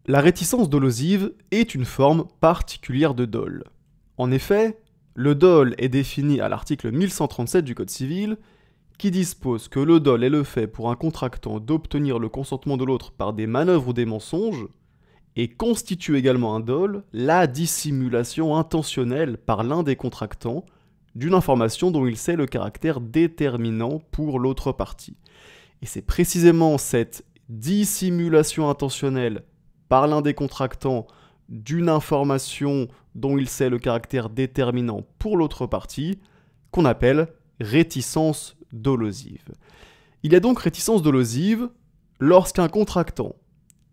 La réticence dolosive est une forme particulière de dol. En effet, le dol est défini à l'article 1137 du Code civil, qui dispose que le dol est le fait pour un contractant d'obtenir le consentement de l'autre par des manœuvres ou des mensonges, et constitue également un dol la dissimulation intentionnelle par l'un des contractants d'une information dont il sait le caractère déterminant pour l'autre partie. Et c'est précisément cette dissimulation intentionnelle par l'un des contractants d'une information dont il sait le caractère déterminant pour l'autre partie, qu'on appelle réticence dolosive. Il y a donc réticence dolosive lorsqu'un contractant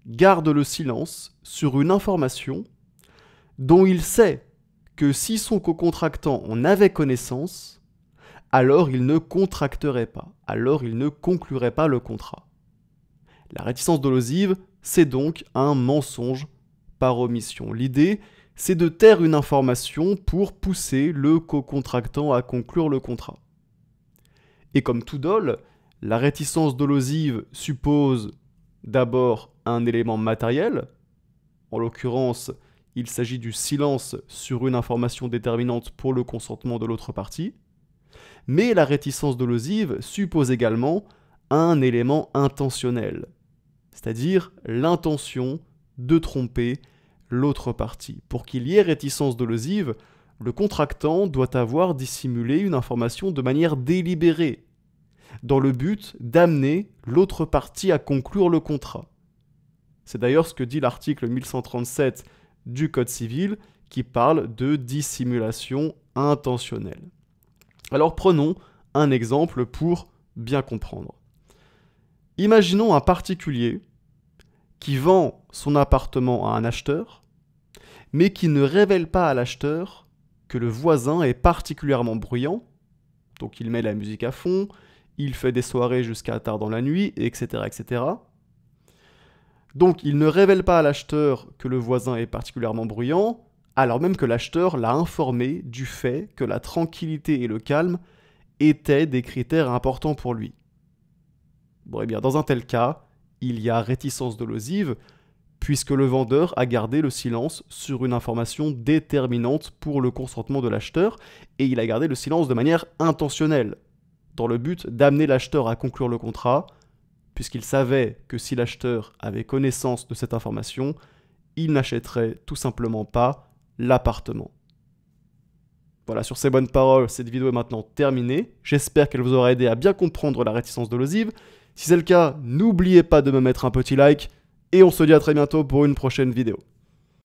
garde le silence sur une information dont il sait que si son co-contractant en avait connaissance, alors il ne contracterait pas, alors il ne conclurait pas le contrat. La réticence dolosive, c'est donc un mensonge par omission. L'idée, c'est de taire une information pour pousser le co-contractant à conclure le contrat. Et comme tout dol, la réticence dolosive suppose d'abord un élément matériel. En l'occurrence, il s'agit du silence sur une information déterminante pour le consentement de l'autre partie. Mais la réticence dolosive suppose également un élément intentionnel, c'est-à-dire l'intention de tromper l'autre partie. Pour qu'il y ait réticence dolosive, le contractant doit avoir dissimulé une information de manière délibérée, dans le but d'amener l'autre partie à conclure le contrat. C'est d'ailleurs ce que dit l'article 1137 du Code civil qui parle de dissimulation intentionnelle. Alors prenons un exemple pour bien comprendre. Imaginons un particulier qui vend son appartement à un acheteur, mais qui ne révèle pas à l'acheteur que le voisin est particulièrement bruyant, donc il met la musique à fond, il fait des soirées jusqu'à tard dans la nuit, etc., etc. Donc il ne révèle pas à l'acheteur que le voisin est particulièrement bruyant, alors même que l'acheteur l'a informé du fait que la tranquillité et le calme étaient des critères importants pour lui. Bon, eh bien, dans un tel cas, il y a réticence dolosive, puisque le vendeur a gardé le silence sur une information déterminante pour le consentement de l'acheteur, et il a gardé le silence de manière intentionnelle, dans le but d'amener l'acheteur à conclure le contrat, puisqu'il savait que si l'acheteur avait connaissance de cette information, il n'achèterait tout simplement pas l'appartement. Voilà, sur ces bonnes paroles, cette vidéo est maintenant terminée. J'espère qu'elle vous aura aidé à bien comprendre la réticence dolosive. Si c'est le cas, n'oubliez pas de me mettre un petit like, et on se dit à très bientôt pour une prochaine vidéo.